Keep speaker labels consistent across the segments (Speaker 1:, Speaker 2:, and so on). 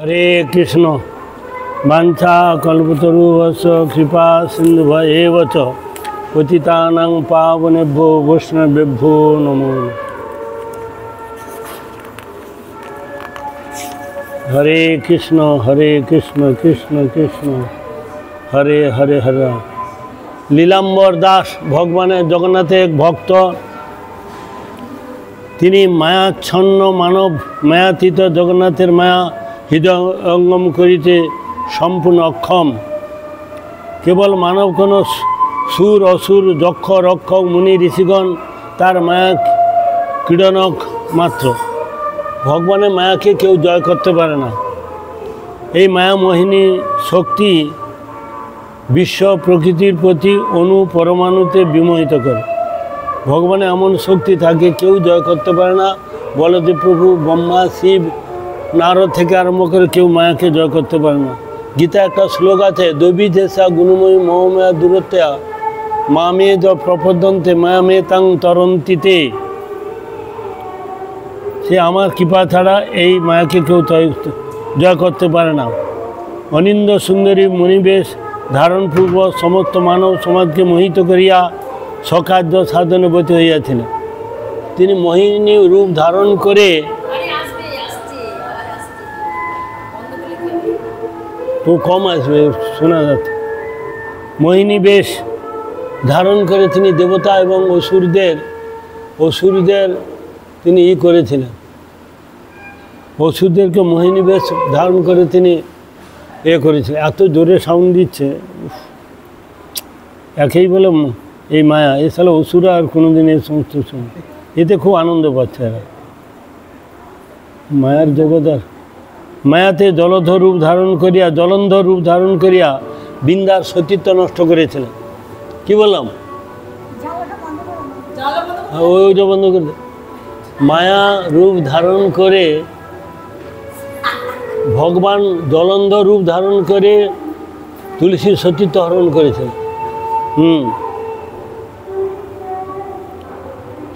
Speaker 1: हरे कृष्ण वाञ्छा कल्पतरुभ्यश्च कृपा सिन्धुभ्येव च पतितानां पावनेभ्यो वैष्णवेभ्यो नमो। हरे कृष्ण कृष्ण कृष्ण हरे हरे हरे। लीलाम्बर दास भगवान जगन्नाथ एक भक्त, तिनी मायाच्छन्न मानव मायातीत जगन्नाथेर माया हृदयंगम करिते सम्पूर्ण अक्षम। केवल मानव कोनो सुर असुर যক্ষ रक्षक मुनि ऋषिगण तार माया क्रीडनक मात्र। भगवान माया के क्यों जय करते पारे ना। এই माया मोहिनी शक्ति विश्व प्रकृतिर प्रति अणु परमाणुते विमोहित करे। भगवान एमन शक्ति थाके क्यों जय करते पारे ना। बलदेव प्रभु ब्रह्मा शिव नारद থেকে आरम्भ করে কেউ মায়াকে জয় করতে পারে না। গীতা একটা শ্লোক আছে, দেবী দেশা গুণময়ী মোহমায়া দূরত্বা মামে য প্রপদ্যন্তে মায়ামে তাং তরন্তিতে। সে আমার কৃপা ছাড়া এই মায়াকে কেউ জয় করতে পারে না। অনিন্দ সুন্দরী মণিবেশ ধারণপূর্বক সমস্ত মানব সমাজকে মোহিত করিয়া সকার্য সাধনে ব্রতী হইয়াছিলেন। তিনি মোহিনী রূপ ধারণ করে तो कम आसबे शोना जाते मोहिनी बेश धारण करे तिनी देवता एवं असुरदेर तिनी ई करेछिलेन। असुरदेरके मोहिनी बेश धारण करे तिनी ए करेछिलेन। एत जोरे साउंड दिच्छे एकेई बोले এই माया ए साला असुरा और कोनोदिन এই সমস্ত শুনে এতে খুব আনন্দ পাচ্ছে এরা। मायार जगदार मायाते जलधर रूप धारण करिया जलंधर रूप धारण करिया बिंदार सतीत्व नष्ट करेছিলেন। কি বললাম ওইটা বন্ধ করে দে। माया रूप धारण करे भगवान जलंधर रूप धारण करे तुलसी सतीत्व हरण करेছিলেন।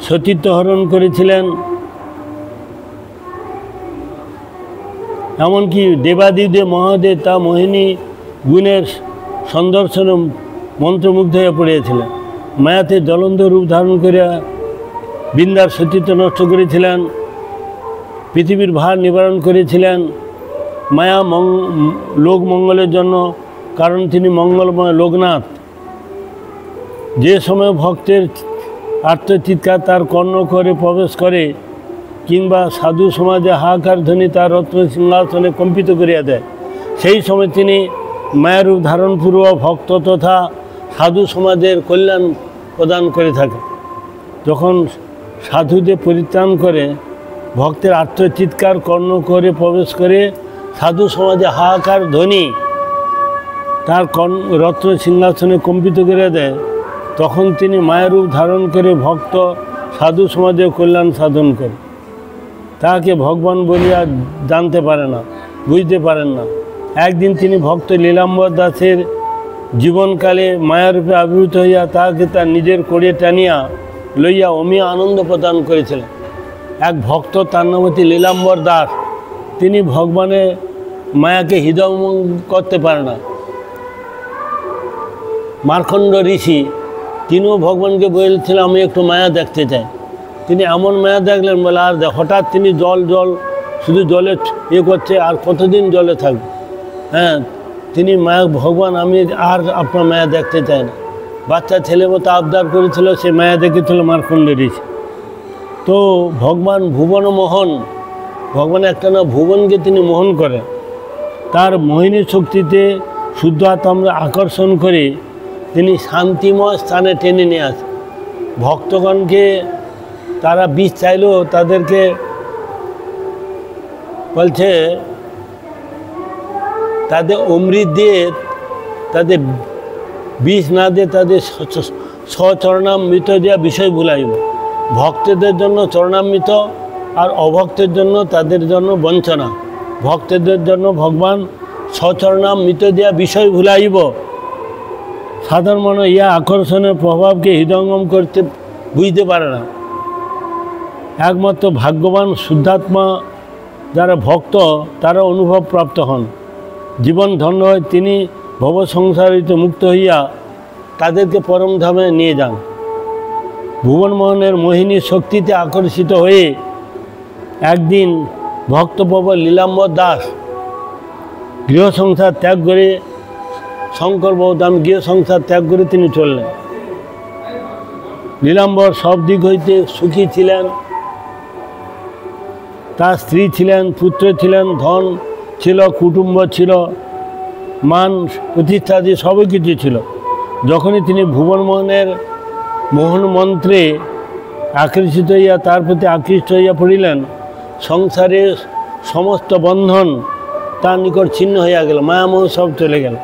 Speaker 1: सतीत्व हरण करेছিলেন। एमनकि देवादिदेव महादेव ता मोहिनी गुणेर सन्दर्शन मंत्रमुग्ध हয়ে পড়েছিলেন। मायाते जलंधर रूप धारण करिया बिंदार सतीत्व नष्ट करेছিলেন, पृथिवीर भार निवारण करेছিলেন। माया लोक मंगलेर जन्य कारण तिनी मंगलमय लोकनाथ। जे समय भक्तेर आर्तचित्कार तार कर्ण करे प्रवेश करे किंबा साधु समाजे हाहाकार ध्वनि तार रत्न सिंहासने कम्पित करिया देय, सेई समय तिनी मायारूप धारणपूर्वक भक्त तथा साधु समाजेर कल्याण प्रदान करे थाकेन। जखन साधुदेव परित्राण करे भक्तेर आर्तचित्कार कर्ण करे प्रवेश करे साधु समाजे हाहाकार ध्वनि तार रत्न सिंहासने कम्पित करिया देय, तखन तिनी मायारूप धारण करे भक्त साधु समाजेर कल्याण साधन करे। ताके भगवान बलिया जानते पारे ना, बुझते पारेन ना। एक दिन तिनी भक्त लीलाम्बर दासेर जीवनकाले मायारूपे आविर्भूत हइया ताके तार निजेर कोड़े टानिया लइया अमिय आनंद प्रदान करेছিলেন। एक भक्त तार नाम हচ্ছে लीलाम्बर दास। तिनी भगवाने मायाके हृदयंगम करते पारे ना। मार्कंड ऋषि तिनिও भगवानকে বলেছিলেন আমি একটু माया देखते चाই। তিনি এমন মায়া দেখলেন বলে আর হঠাৎ তিনি জল জল শুধু জলে ইয়ে করছে আর কতদিন জলে থাকবে। হ্যাঁ, তিনি মায়া ভগবান আমি আর আপনার মায়া দেখতে চাই না। বাচ্চা ছেলে মতো আবদার করেছিল, সে মায়া দেখেছিল মার্কণ্ড ঋষি। তো ভগবান ভুবন মোহন, ভগবান একটা না ভুবনকে তিনি মোহন করে তার মোহিনী শক্তিতে শুদ্ধ আত্মা আকর্ষণ করে তিনি শান্তিময় স্থানে টেনে নিয়ে আসে। ভক্তগণকে तारा बीज चाइलो तादेरके बोलछे तादेर अमृत दिए तादेर बीज ना दिए तादेर सचरणामृत दिया विषय भुलाइब। भक्तদের জন্য চরণামৃত আর অভক্তের জন্য তাদের জন্য বঞ্চনা। ভক্তদের জন্য ভগবান সচরণামৃত দিয়া বিষয় ভুলাইব। সাধারণ মানুষ ইয়া আকর্ষণের প্রভাবকে হৃদয়ঙ্গম করতে বুঝতে পারে না। एकमात्र भाग्यवान शुद्धात्मा যারা ভক্ত তারা অনুভব প্রাপ্ত হন, জীবন ধন্য হয়। তিনি ভব সংসার হইতে মুক্ত হইয়া তাদেরকে পরমধামে নিয়ে যান। ভুবনমোহনের মোহিনী শক্তিতে আকর্ষিত হয়ে একদিন ভক্তপ্রবর লীলাম্বর দাস গৃহ সংসার ত্যাগ করে, শঙ্কর বৌদাম গৃহ সংসার ত্যাগ করে তিনি চললেন। লীলাম্বর সব দিক হইতে সুখী ছিলেন, তার স্ত্রী ছিলেন, পুত্র ছিলেন, ধন ছিল, কুটুম্ব ছিল, মান প্রতিষ্ঠাদি সবই কিছু ছিল। যখনই তিনি ভুবনমোহনের মোহন মন্ত্রে আকর্ষিত হইয়া তার প্রতি আকৃষ্ট হইয়া পড়িলেন, সংসারের সমস্ত বন্ধন তার নিকট ছিন্ন হইয়া গেল, মায়ামোহ সব চলে গেল।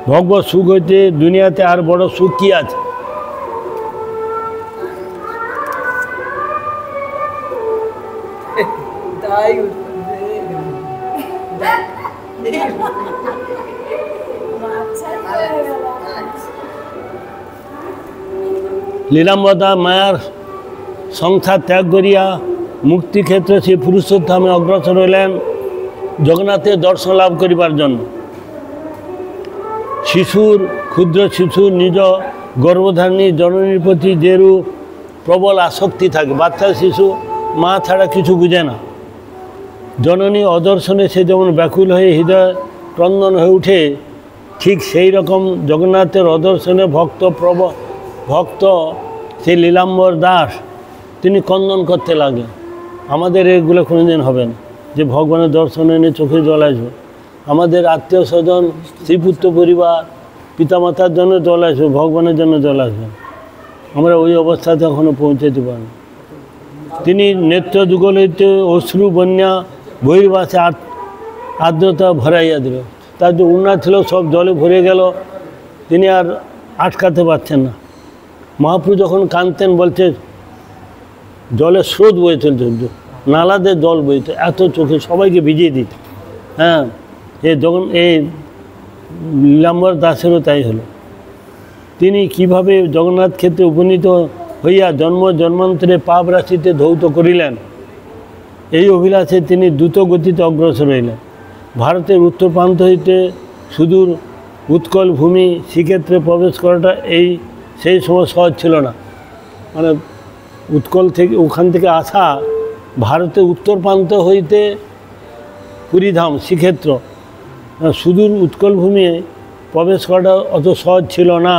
Speaker 1: ভগবত সুখ হইতে দুনিয়াতে আর বড় সুখ কি আছে? লীলাম্বদা মায়ার সংসার ত্যাগ করিয়া মুক্তিক্ষেত্রে সেই পুরুষোত্তমে অগ্রসর হইলেন জগন্নাথের দর্শন লাভ করিবার জন্য। ক্ষুদ্র শিশুর নিজ গর্ভধারিণী জননীর প্রতি যেরূপ প্রবল আসক্তি থাকে, বাচ্চা শিশু মা ছাড়া কিছু বুঝে না, জননী অদর্শনে সে যেমন ব্যাকুল হয়ে হৃদয় ক্রন্দন হয়ে উঠে, ঠিক সেই রকম জগন্নাথের অদর্শনে ভক্ত সেই লীলাম্বর দাস তিনি ক্রন্দন করতে লাগলেন। আমাদের এগুলো কোনোদিন হবে না যে ভগবানের দর্শন এনে চোখে জল আসবে। আমাদের আত্মীয় স্বজন, শ্রীপুত্র পরিবার, পিতামাতার জন্য জল আসবে, ভগবানের জন্য জল আসবে। আমরা ওই অবস্থাতে এখনও পৌঁছাতে পারি। তিনি নেত্র যুগল হইতে অশ্রু বন্যা বহির্বাসে আর্দ্রতা ভরাইয়া দিল। তার যে উন্নতি ছিল সব জলে ভরে গেল, তিনি আর আটকাতে পারছেন না। মহাপ্রভু যখন কাঁদতেন বলছে জলের স্রোত বয়ে চলছে, নালাদের জল বইতে, এত চোখে সবাইকে ভিজিয়ে দিত। হ্যাঁ, এই লীলাম্বর দাসেরও তাই হলো। তিনি কিভাবে জগন্নাথ ক্ষেত্রে উপনীত হইয়া জন্মান্তরে পাপ রাশিতে ধৌত করিলেন, এই অভিলাষে তিনি দ্রুত গতিতে অগ্রসর হইলেন। ভারতের উত্তর প্রান্ত হইতে সুদূর উৎকল ভূমি শ্রীক্ষেত্রে প্রবেশ করাটা সেই সময় সহজ ছিল না। মানে উৎকল থেকে ওখান থেকে আসা ভারতের উত্তর প্রান্ত হইতে পুরীধাম শ্রীক্ষেত্র সুদূর উৎকল ভূমি প্রবেশ করাটা অত সহজ ছিল না।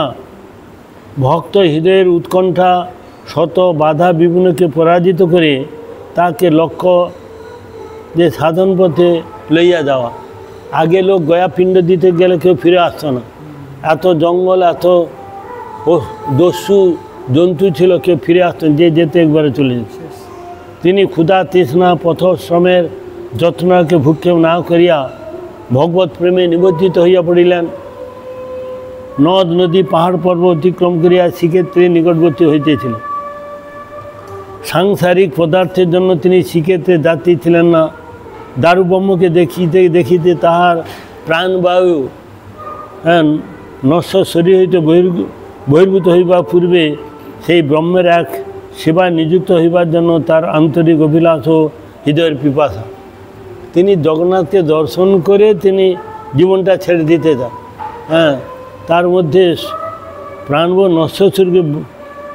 Speaker 1: ভক্ত হৃদয়ের উৎকণ্ঠা শত বাধা বিঘ্নকে পরাজিত করে তাকে লক্ষ্য যে সাধন পথে লইয়া যাওয়া। আগে লোক গয়া পিণ্ড দিতে গেলে কেউ ফিরে আসতো না, এত জঙ্গল, এত দস্যু জন্তু ছিল, কেউ ফিরে আসতেন, যে যেতে একবারে চলে যেত। তিনি ক্ষুধা তৃষ্ণা পথশ্রমের যত্নকে ভূক্ষেপ না করিয়া ভগবত প্রেমে নিবজ্জিত হইয়া পড়িলেন। নদ নদী পাহাড় পর্বত অতিক্রম করিয়া শ্রীক্ষেত্রে নিকটবর্তী হইতেছিল। সাংসারিক পদার্থের জন্য তিনি শ্রীক্ষেত্রে যাত্রী ছিলেন না। দারুব্রহ্মকে দেখিতে দেখিতে তাহার প্রাণবায়ু নশ্বর শরীর হইতে বহির্ভূত হইবার পূর্বে সেই ব্রহ্মের এক সেবায় নিযুক্ত হইবার জন্য তার আন্তরিক অভিলাষ ও হৃদয়ের পিপাসা। তিনি জগন্নাথকে দর্শন করে তিনি জীবনটা ছেড়ে দিতে চান। হ্যাঁ, তার মধ্যে প্রাণব নশ্বর শরীরকে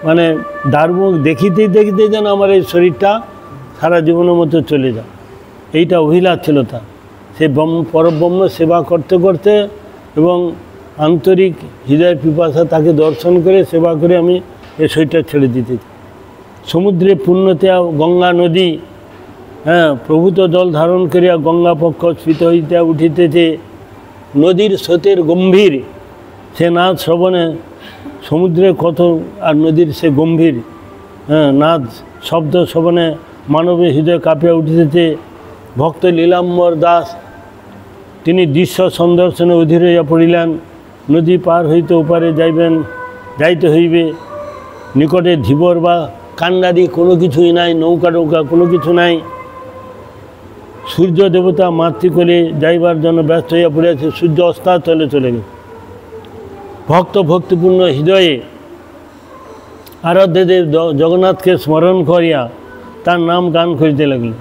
Speaker 1: মানে দারুমুখ দেখিতে দেখিতে যেন আমার এই শরীরটা সারা জীবনের মতো চলে যায়, এইটা অভিলাষ ছিল তার। সে পরব্রহ্ম সেবা করতে করতে এবং আন্তরিক হৃদয়ের পিপাসা তাকে দর্শন করে সেবা করে আমি এই শরীরটা ছেড়ে দিতে চাই। সমুদ্রে পূর্ণতে গঙ্গা নদী প্রভূত জল ধারণ করিয়া গঙ্গা পক্ষ স্ফীত হইতে উঠিতেছে। নদীর স্রোতের গম্ভীর সে নাদ শ্রবণে সমুদ্রের কত আর নদীর সে গম্ভীর নাদ শব্দ শ্রবণে মানবের হৃদয় কাঁপিয়া উঠিতেছে। ভক্ত লীলাম্বর দাস তিনি দৃশ্য সন্দর্শনে অধীর হইয়া পড়িলেন। নদী পার হইতে ওপারে যাইতে হইবে। নিকটে ধীবর বা কান্ডারি কোনো কিছুই নাই, নৌকা কোনো কিছু নাই। সূর্য দেবতা মাতৃকোলে যাইবার জন্য ব্যস্ত হইয়া পড়িয়াছে। সূর্য অস্তাচলে চলে গেছে। ভক্ত ভক্তিপূর্ণ হৃদয়ে আরাধ্যদেব জগন্নাথকে স্মরণ করিয়া তার নাম গান করিতে লাগলেন।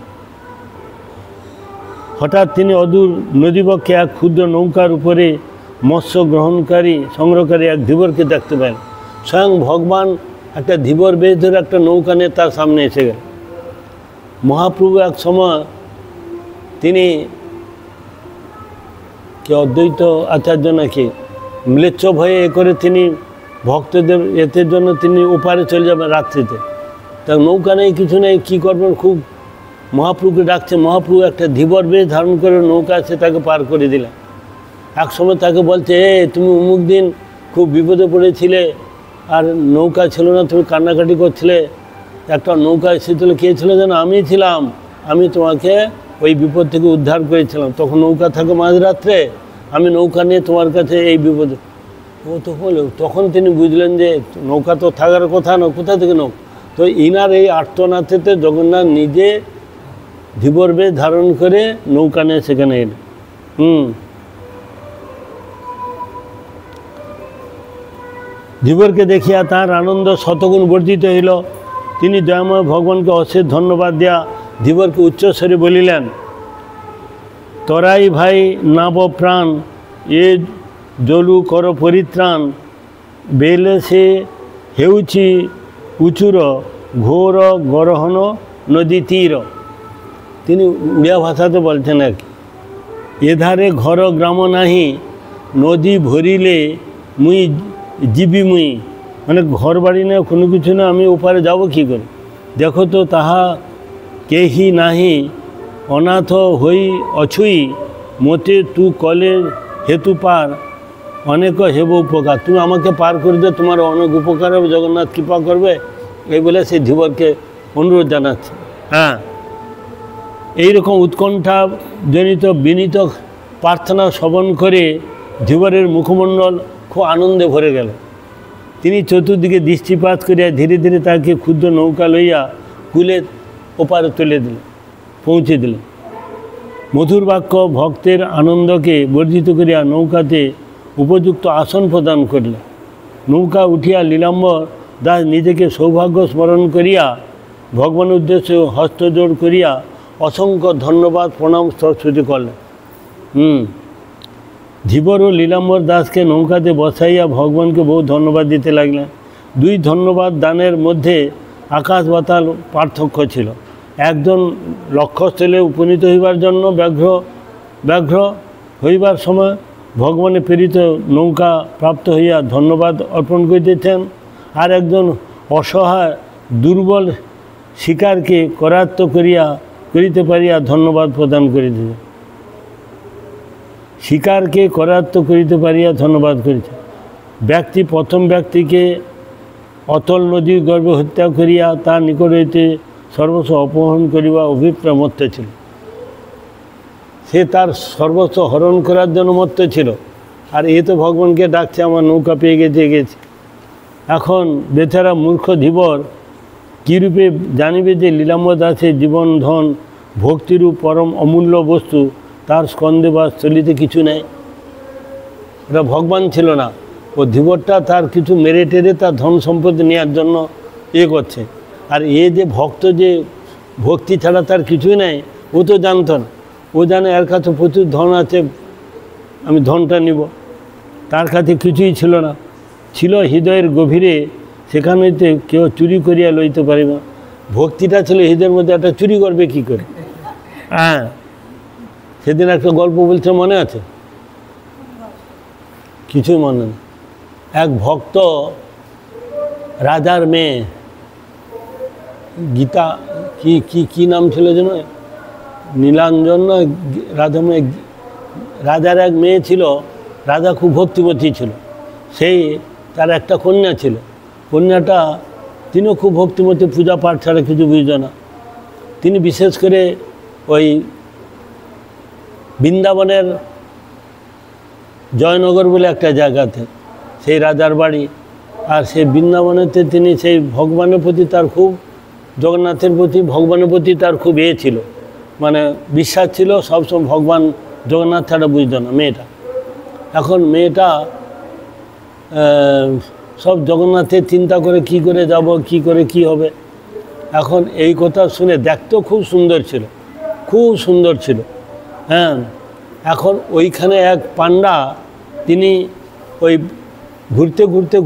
Speaker 1: হঠাৎ তিনি অদূর নদীবক্ষে এক ক্ষুদ্র নৌকার উপরে মৎস্য সংগ্রহকারী এক ধীবরকে দেখতে পেলেন। স্বয়ং ভগবান একটা ধীবর বেশ ধরে একটা নৌকা নিয়ে তার সামনে এসে গেল। মহাপ্রভু এক সময় তিনি কি অদ্বৈত আচার্য নাকি ম্লেচ্ছ ভয়ে এ করে তিনি ভক্তদের এতের জন্য তিনি ওপারে চলে যাবেন রাত্রিতে। তা নৌকা নেই, কিছু নেই, কী করবেন, খুব মহাপ্রভুকে ডাকছে। মহাপ্রভু একটা ধীবর বেশ ধারণ করে নৌকা আছে তাকে পার করে দিলেন। এক সময় তাকে বলছে, তুমি অমুক দিন খুব বিপদে পড়েছিলে আর নৌকা ছিল না, তুমি কান্নাকাটি করছিলে, একটা নৌকা এসেছিলো, কে ছিল যেন? আমি ছিলাম, আমি তোমাকে ওই বিপদ থেকে উদ্ধার করেছিলাম। তখন নৌকা থাকে মাঝরাত্রে, আমি নৌকা নিয়ে তোমার কাছে এই বিপদে। ও তো হলো, তখন তিনি বুঝলেন যে নৌকা তো থাকার কথা না, কোথা থেকে নৌকা। তো ইনার এই আর্তনাথেতে জগন্নাথ নিজে ধীবর বেশ ধারণ করে নৌকা নিয়ে সেখানে এলেন। ধীবরকে দেখিয়া তাঁর আনন্দ শতগুণ বর্ধিত হইল। তিনি দয়াময় ভগবানকে অশেষ ধন্যবাদ দিয়া ধীবরকে উচ্চস্বরে বলিলেন, তরাই ভাই নাব প্রাণ, এ জলু কর পরিত্রাণ, বেলে সে হেউছি উচুর ঘোর গরহন নদী তীর। তিনি উড়িয়া ভাষাতে বলছেন আর কি, এধারে ঘর গ্রাম নাহি, নদী ভরিলে মুই জীবি মুই, মানে ঘর বাড়ি না, কোনো কিছু না, আমি ওপারে যাব কী করে? দেখো তো তাহা কেহি নাহি, অনাথ হই অছুই, মতে তু কলের হেতু পার, অনেক হেব উপকার। তুমি আমাকে পার করে দে, তোমার অনেক উপকার হবে, জগন্নাথ কৃপা করবে, এই বলে সেই ধীবরকে অনুরোধ জানাচ্ছে। হ্যাঁ, এইরকম উৎকণ্ঠা জনিত বিনীত প্রার্থনা শ্রবণ করে ধীবরের মুখমণ্ডল খুব আনন্দে ভরে গেল। তিনি চতুর্দিকে দৃষ্টিপাত করিয়া ধীরে ধীরে তাকে ক্ষুদ্র নৌকা লইয়া কুলের ওপারে তুলে দিলেন, পৌঁছে দিলেন। মধুর বাক্য ভক্তের আনন্দকে বর্ধিত করিয়া নৌকাতে উপযুক্ত আসন প্রদান করিলেন। নৌকা উঠিয়া লীলাম্বর দাস নিজেকে সৌভাগ্য স্মরণ করিয়া ভগবানের উদ্দেশ্যে হস্তজোড় করিয়া অসংখ্য ধন্যবাদ প্রণাম স্তবস্তুতি করলেন। ধীবর ও লীলাম্বর দাসকে নৌকাতে বসাইয়া ভগবানকে বহু ধন্যবাদ দিতে লাগলেন। দুই ধন্যবাদ দানের মধ্যে আকাশ পাতাল পার্থক্য ছিল। একজন লক্ষ্যস্থলে উপনীত হইবার জন্য ব্যাঘ্র হইবার সময় ভগবানের প্রেরিত নৌকা প্রাপ্ত হইয়া ধন্যবাদ অর্পণ করিতেছেন, আর একজন অসহায় দুর্বল শিকারকে করায়ত্ত করিতে পারিয়া ধন্যবাদ প্রদান করিতেছেন। শিকারকে করায়ত্ত করিতে পারিয়া ধন্যবাদ করিতে ব্যক্তি প্রথম ব্যক্তিকে অতল নদীর গর্ভে হত্যা করিয়া তার নিকট হইতে সর্বস্ব অপহরণ করিবা অভিপ্রায় মত্ত ছিল। সে তার সর্বস্ব হরণ করার জন্য মত্ত ছিল, আর এ তো ভগবানকে ডাকছে, আমার নৌকা পেয়ে গেছে। এখন বেচারা মূর্খ ধীবর কীরূপে জানিবে যে লীলাম্বর দাসের জীবন ধন ভক্তিরূপ পরম অমূল্য বস্তু তার স্কন্ধে বা স্থলিতে কিছু নেই। ওটা ভগবান ছিল না, ও ধীবরটা তার কিছু মেরে টেরে তার ধন সম্পত্তি নেওয়ার জন্য করছে। আর যে ভক্ত যে ভক্তি ছাড়া তার কিছুই নেই, ও তো জানত না। ও জানে এর কাছে প্রচুর ধন আছে, আমি ধনটা নিব। তার কাছে কিছুই ছিল না, ছিল হৃদয়ের গভীরে, সেখান হইতে কেউ চুরি করিয়া লইতে পারে না। ভক্তিটা ছিল হৃদয়ের মধ্যে, একটা চুরি করবে কি করে? হ্যাঁ, সেদিন একটা গল্প বলছে, মনে আছে? কিছুই মনে নেই। এক ভক্ত রাজার মেয়ে, গীতা কি নাম ছিল যেন, নীলাঞ্জন নয়, রাজা মেয়ে, রাজার এক মেয়ে ছিল। রাজা খুব ভক্তিবতী ছিল, সেই তার একটা কন্যা ছিল। কন্যাটা তিনিও খুব ভক্তিমতী, পূজা পাঠ ছাড়া কিছু বুঝত না। তিনি বিশেষ করে ওই বৃন্দাবনের জয়নগর বলে একটা জায়গাতে সেই রাজার বাড়ি, আর সেই বৃন্দাবনেতে তিনি সেই ভগবানের প্রতি তার খুব, জগন্নাথের প্রতি ভগবানের প্রতি তার খুব ছিল, মানে বিশ্বাস ছিল। সবসময় ভগবান জগন্নাথ ছাড়া বুঝত না মেয়েটা। এখন মেয়েটা সব জগন্নাথের চিন্তা করে, কি করে যাব, কি করে কি হবে। এখন এই কথা শুনে, দেখতেও খুব সুন্দর ছিল, খুব সুন্দর ছিল। হ্যাঁ, এখন ওইখানে এক পান্ডা তিনি ওই ঘুরতে ঘুরতে